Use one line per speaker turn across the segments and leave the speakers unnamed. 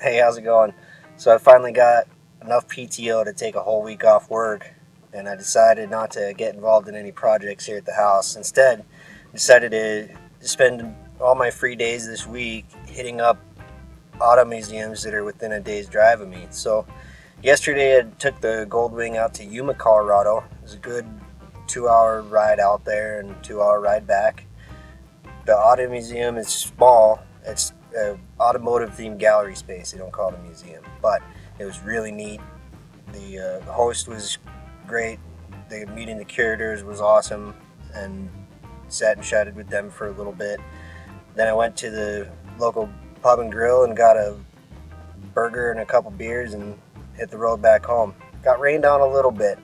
Hey, how's it going? So I finally got enough PTO to take a whole week off work, and I decided not to get involved in any projects here at the house. Instead, I decided to spend all my free days this week hitting up auto museums that are within a day's drive of me. So yesterday I took the Goldwing out to Yuma, Colorado. It was a good 2 hour ride out there and 2 hour ride back. The auto museum is small. It's automotive themed gallery space. They don't call it a museum, but it was really neat. The host was great. The meeting the curators was awesome, and sat and chatted with them for a little bit. Then I went to the local pub and grill and got a burger and a couple beers and hit the road back home. Got rained on a little bit.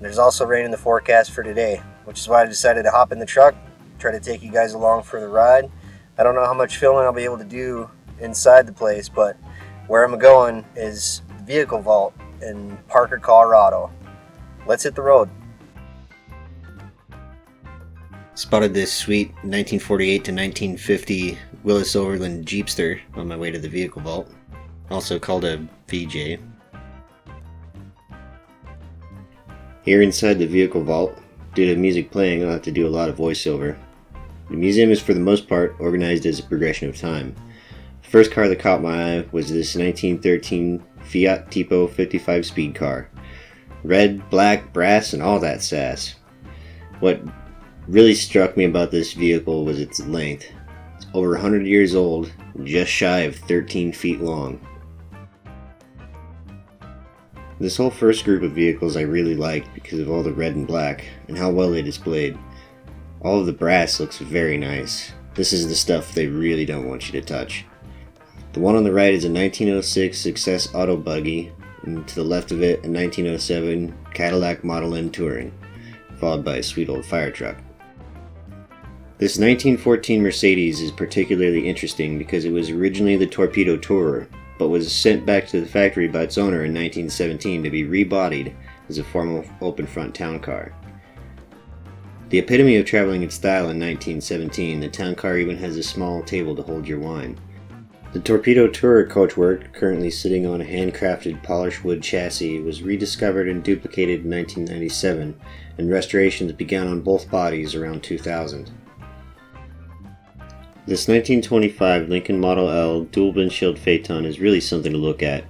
There's also rain in the forecast for today, which is why I decided to hop in the truck, try to take you guys along for the ride. I don't know how much filming I'll be able to do inside the place, but where I'm going is the vehicle vault in Parker, Colorado. Let's hit the road. Spotted this sweet 1948 to 1950 Willis Overland Jeepster on my way to the vehicle vault, also called a VJ. Here inside the vehicle vault, due to music playing, I'll have to do a lot of voiceover. The museum is for the most part organized as a progression of time. The first car that caught my eye was this 1913 Fiat Tipo 55 speed car. Red, black, brass, and all that sass. What really struck me about this vehicle was its length. It's over 100 years old, just shy of 13 feet long. This whole first group of vehicles I really liked because of all the red and black and how well they displayed. All of the brass looks very nice. This is the stuff they really don't want you to touch. The one on the right is a 1906 Success Auto Buggy, and to the left of it a 1907 Cadillac Model N Touring, followed by a sweet old fire truck. This 1914 Mercedes is particularly interesting because it was originally the Torpedo Tourer, but was sent back to the factory by its owner in 1917 to be rebodied as a formal open front town car. The epitome of traveling in style in 1917, the town car even has a small table to hold your wine. The Torpedo Tourer coachwork, currently sitting on a handcrafted polished wood chassis, was rediscovered and duplicated in 1997, and restorations began on both bodies around 2000. This 1925 Lincoln Model L dual windshield Phaeton is really something to look at.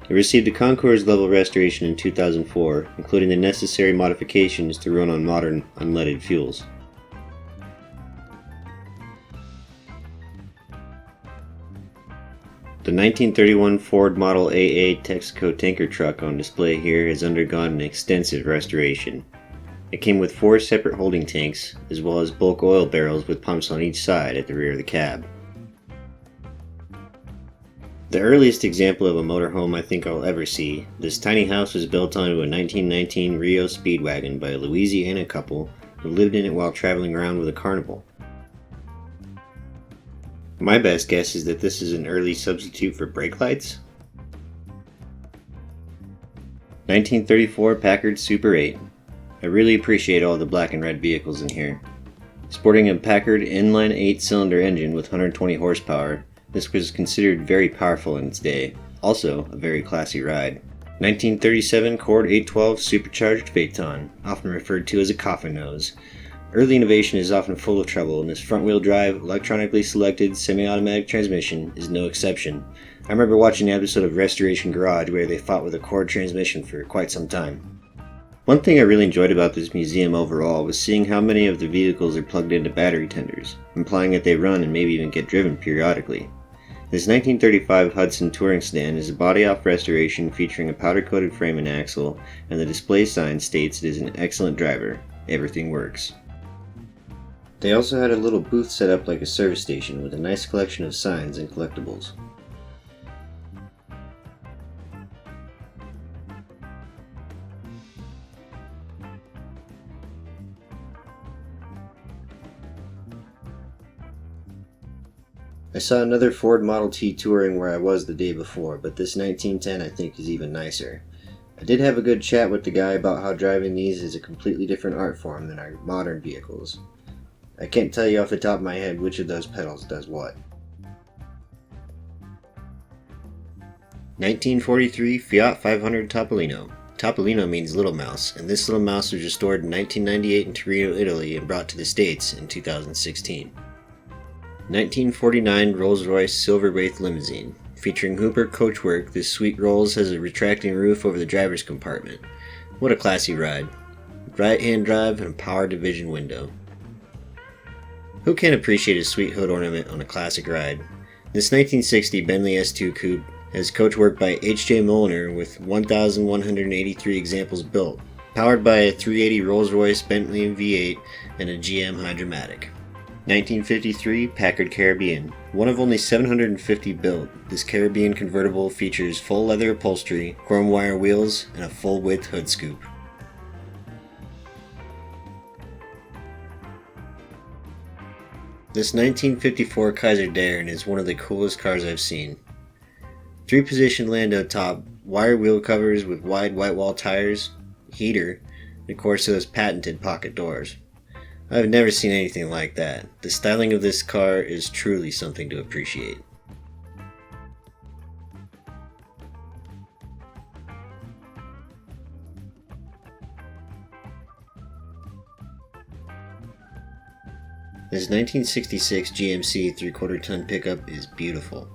It received a Concours level restoration in 2004, including the necessary modifications to run on modern unleaded fuels. The 1931 Ford Model AA Texaco tanker truck on display here has undergone an extensive restoration. It came with 4 separate holding tanks, as well as bulk oil barrels with pumps on each side at the rear of the cab. The earliest example of a motorhome I think I'll ever see, this tiny house was built onto a 1919 Rio Speedwagon by a Louisiana couple who lived in it while traveling around with a carnival. My best guess is that this is an early substitute for brake lights. 1934 Packard Super 8. I really appreciate all the black and red vehicles in here. Sporting a Packard inline 8-cylinder engine with 120 horsepower, this was considered very powerful in its day, also a very classy ride. 1937 Cord 812 Supercharged Phaeton, often referred to as a coffin nose. Early innovation is often full of trouble, and this front-wheel drive, electronically selected semi-automatic transmission is no exception. I remember watching an episode of Restoration Garage where they fought with a Cord transmission for quite some time. One thing I really enjoyed about this museum overall was seeing how many of the vehicles are plugged into battery tenders, implying that they run and maybe even get driven periodically. This 1935 Hudson Touring Sedan is a body-off restoration featuring a powder-coated frame and axle, and the display sign states it is an excellent driver. Everything works. They also had a little booth set up like a service station with a nice collection of signs and collectibles. I saw another Ford Model T Touring where I was the day before, but this 1910 I think is even nicer. I did have a good chat with the guy about how driving these is a completely different art form than our modern vehicles. I can't tell you off the top of my head which of those pedals does what.
1943 Fiat 500 Topolino. Topolino means little mouse, and this little mouse was restored in 1998 in Torino, Italy, and brought to the States in 2016. 1949 Rolls-Royce Silver Wraith Limousine. Featuring Hooper coachwork, this sweet Rolls has a retracting roof over the driver's compartment. What a classy ride. Right-hand drive and a power division window. Who can't appreciate a sweet hood ornament on a classic ride? This 1960 Bentley S2 Coupe has coachwork by H.J. Mulliner with 1,183 examples built, powered by a 380 Rolls-Royce Bentley V8 and a GM Hydromatic. 1953 Packard Caribbean. One of only 750 built, this Caribbean convertible features full leather upholstery, chrome wire wheels, and a full-width hood scoop. This 1954 Kaiser Darren is one of the coolest cars I've seen. 3-position Lando top, wire wheel covers with wide white wall tires, heater, and of course those patented pocket doors. I've never seen anything like that. The styling of this car is truly something to appreciate. This 1966 GMC 3/4 ton pickup is beautiful.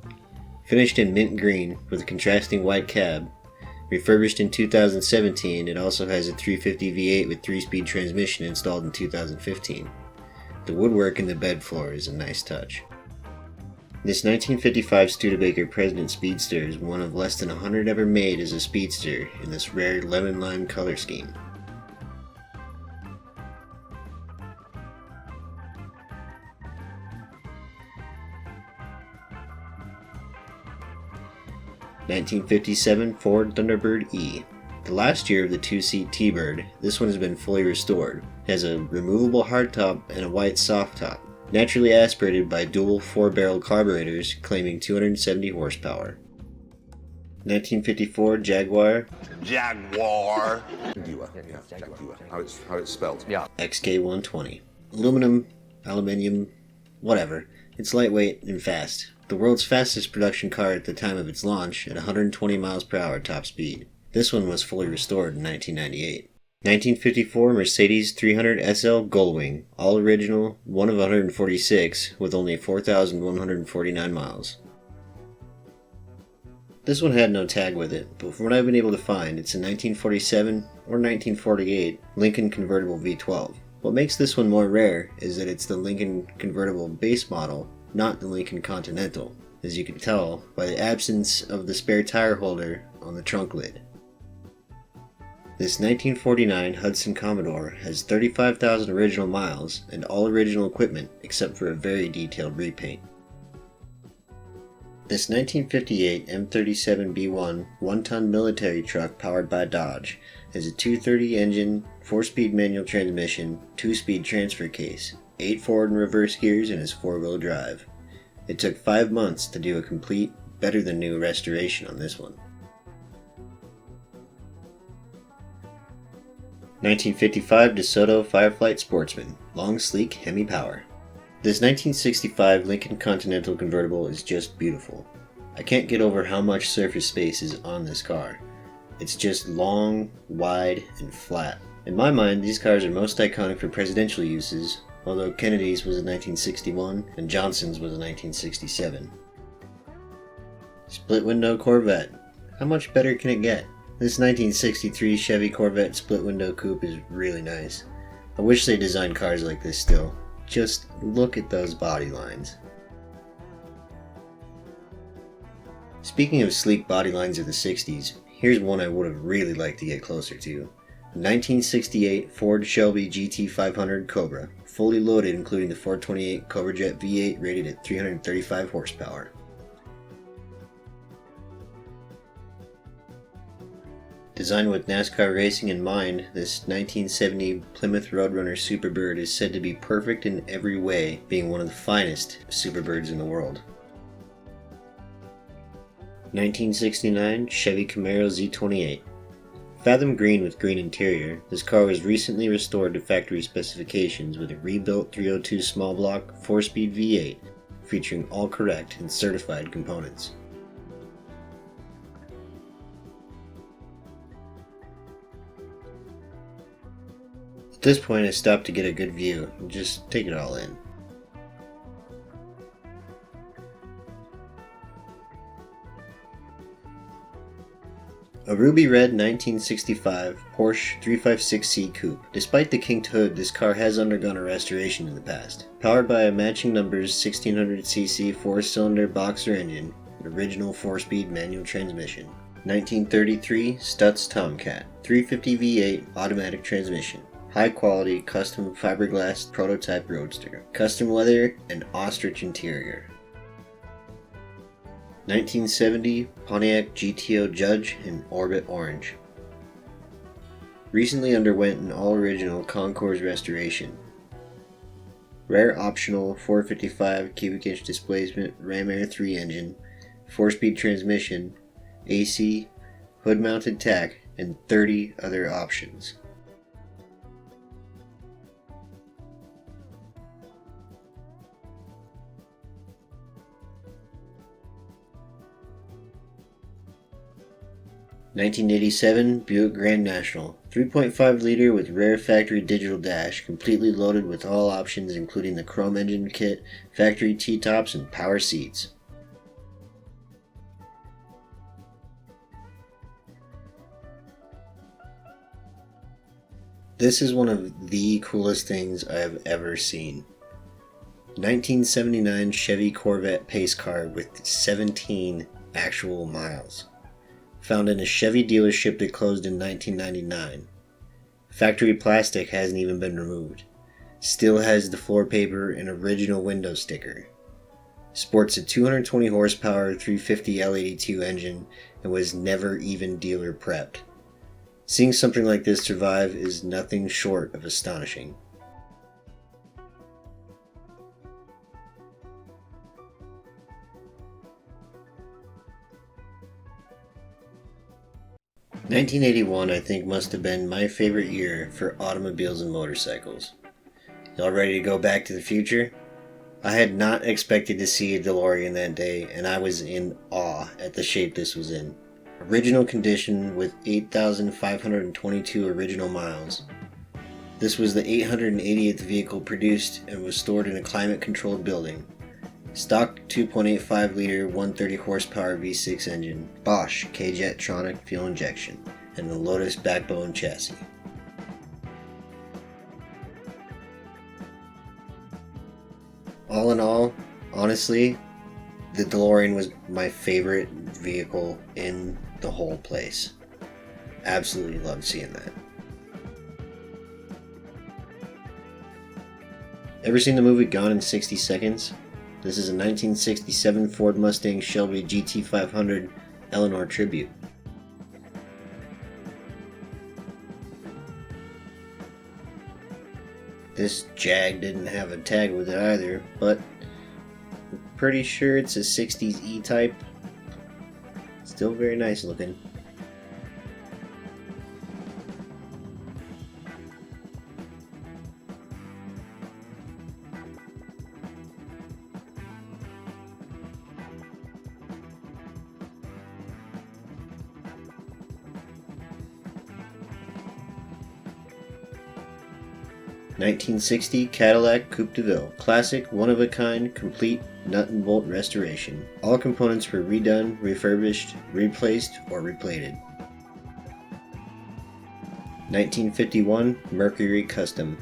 Finished in mint green with a contrasting white cab. Refurbished in 2017, it also has a 350 V8 with 3-speed transmission installed in 2015. The woodwork in the bed floor is a nice touch. This 1955 Studebaker President Speedster is one of less than 100 ever made as a speedster in this rare lemon lime color scheme. (1957) Ford Thunderbird E. The last year of the 2-seat T-Bird, this one has been fully restored. It has a removable hardtop and a white soft top, naturally aspirated by dual 4-barrel carburetors claiming 270 horsepower. 1954 Jaguar.
Jaguar. Jaguar. How it's spelled. Yeah.
XK120. Aluminium, whatever. It's lightweight and fast. The world's fastest production car at the time of its launch at 120 miles per hour top speed. This one was fully restored in 1998. 1954 Mercedes 300 SL Gullwing, all original, one of 146, with only 4,149 miles. This one had no tag with it, but from what I've been able to find, it's a 1947 or 1948 Lincoln convertible V12. What makes this one more rare is that it's the Lincoln convertible base model, not the Lincoln Continental, as you can tell by the absence of the spare tire holder on the trunk lid. This 1949 Hudson Commodore has 35,000 original miles and all original equipment except for a very detailed repaint. This 1958 M37B1 1-ton military truck powered by Dodge has a 230 engine, 4-speed manual transmission, 2-speed transfer case, 8 forward and reverse gears, and is 4-wheel drive. It took 5 months to do a complete, better than new restoration on this one. 1955 DeSoto Fireflight Sportsman, long sleek Hemi power. This 1965 Lincoln Continental convertible is just beautiful. I can't get over how much surface space is on this car. It's just long, wide, and flat. In my mind, these cars are most iconic for presidential uses, although Kennedy's was in 1961 and Johnson's was in 1967. Split window Corvette. How much better can it get? This 1963 Chevy Corvette split window coupe is really nice. I wish they designed cars like this still. Just look at those body lines. Speaking of sleek body lines of the 60s, here's one I would have really liked to get closer to. The 1968 Ford Shelby GT500 Cobra, fully loaded including the 428 Cobra Jet V8 rated at 335 horsepower. Designed with NASCAR racing in mind, this 1970 Plymouth Roadrunner Superbird is said to be perfect in every way, being one of the finest Superbirds in the world. 1969 Chevy Camaro Z28. Fathom green with green interior, this car was recently restored to factory specifications with a rebuilt 302 small block 4-speed V8 featuring all correct and certified components. this point I stopped to get a good view and just take it all in. A ruby red 1965 Porsche 356C Coupe. Despite the kinked hood, this car has undergone a restoration in the past. Powered by a matching numbers 1600cc 4-cylinder boxer engine, an original 4-speed manual transmission. 1933 Stutz Tomcat 350 V8 automatic transmission. High quality custom fiberglass prototype roadster. Custom leather and ostrich interior. 1970 Pontiac GTO Judge in Orbit Orange. Recently underwent an all-original Concours restoration. Rare optional 455 cubic inch displacement Ram Air 3 engine, 4-speed transmission, AC, hood-mounted tach, and 30 other options. (1987) Buick Grand National 3.5 liter with rare factory digital dash, completely loaded with all options including the chrome engine kit, factory T-tops, and power seats. This is one of the coolest things I have ever seen. 1979 Chevy Corvette pace car with 17 actual miles. Found in a Chevy dealership that closed in 1999. Factory plastic hasn't even been removed. Still has the floor paper and original window sticker. Sports a 220 horsepower 350 L82 engine and was never even dealer prepped. Seeing something like this survive is nothing short of astonishing. (1981) I think must have been my favorite year for automobiles and motorcycles. Y'all ready to go back to the future? I had not expected to see a DeLorean that day, and I was in awe at the shape this was in. Original condition with 8,522 original miles. This was the 880th vehicle produced and was stored in a climate-controlled building. Stock 2.85 liter 130 horsepower V6 engine, Bosch K-Jetronic fuel injection, and the Lotus backbone chassis. All in all, honestly, the DeLorean was my favorite vehicle in the whole place. Absolutely loved seeing that. Ever seen the movie Gone in 60 Seconds? This is a 1967 Ford Mustang Shelby GT500 Eleanor Tribute. This Jag didn't have a tag with it either, but I'm pretty sure it's a 60s E-Type. Still very nice looking. (1960) Cadillac Coupe de Ville. Classic, one-of-a-kind, complete nut and bolt restoration. All components were redone, refurbished, replaced, or replated. 1951 Mercury Custom.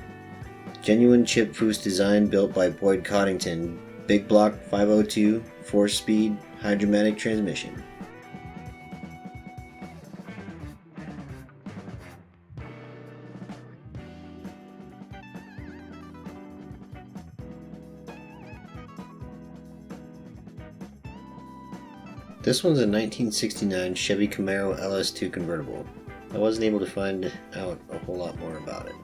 Genuine chip foose design built by Boyd Coddington. Big block 502, 4-speed, hydromatic transmission. This one's a 1969 Chevy Camaro LS2 convertible. I wasn't able to find out a whole lot more about it.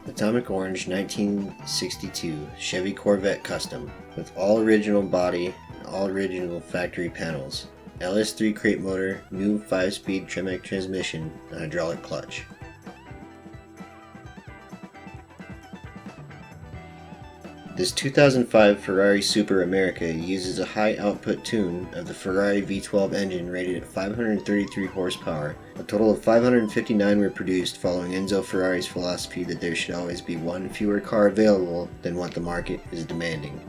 Atomic Orange 1962 Chevy Corvette Custom with all original body and all original factory panels. LS3 crate motor, new 5-speed Tremec transmission, and hydraulic clutch. This 2005 Ferrari Super America uses a high-output tune of the Ferrari V12 engine rated at 533 horsepower. A total of 559 were produced, following Enzo Ferrari's philosophy that there should always be one fewer car available than what the market is demanding.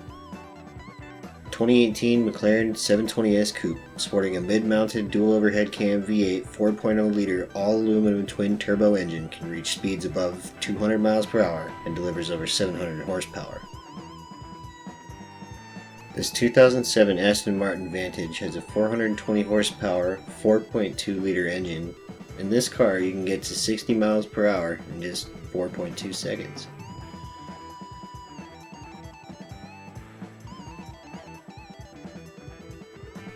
2018 McLaren 720S Coupe, sporting a mid-mounted dual overhead cam V8 4.0-liter all-aluminum twin-turbo engine, can reach speeds above 200 miles per hour and delivers over 700 horsepower. This 2007 Aston Martin Vantage has a 420 horsepower 4.2-liter engine. In this car you can get to 60 miles per hour in just 4.2 seconds.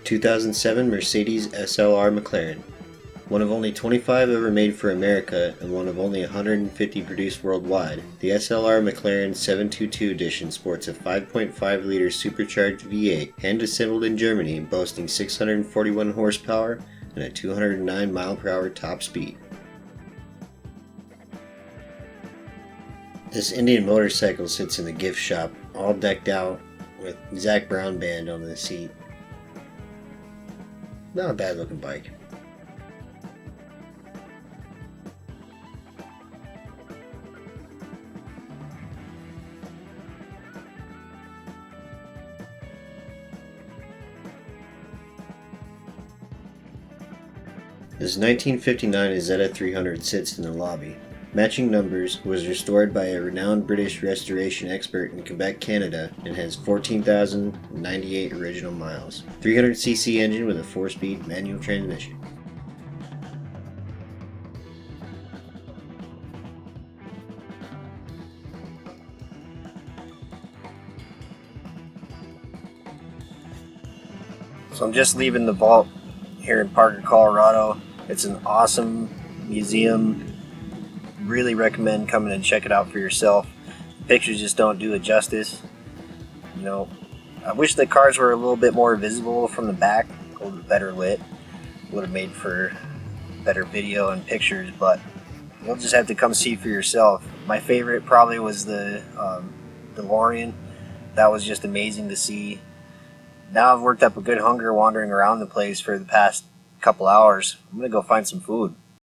(2007) Mercedes SLR McLaren. One of only 25 ever made for America and one of only 150 produced worldwide, the SLR McLaren 722 edition sports a 5.5-liter supercharged V8 hand-assembled in Germany, boasting 641 horsepower and a 209 mile-per-hour top speed. This Indian motorcycle sits in the gift shop, all decked out with Zac Brown band on the seat. Not a bad looking bike. This 1959 Isetta 300 sits in the lobby. Matching numbers, was restored by a renowned British restoration expert in Quebec, Canada, and has 14,098 original miles. 300cc engine with a 4-speed manual transmission.
So I'm just leaving the vault here in Parker, Colorado. It's an awesome museum. Really recommend coming and check it out for yourself. The pictures just don't do it justice. You know, I wish the cars were a little bit more visible from the back, a little bit better lit. Would have made for better video and pictures, but you'll just have to come see for yourself. My favorite probably was the DeLorean. That was just amazing to see. Now I've worked up a good hunger wandering around the place for the past couple hours. I'm gonna go find some food.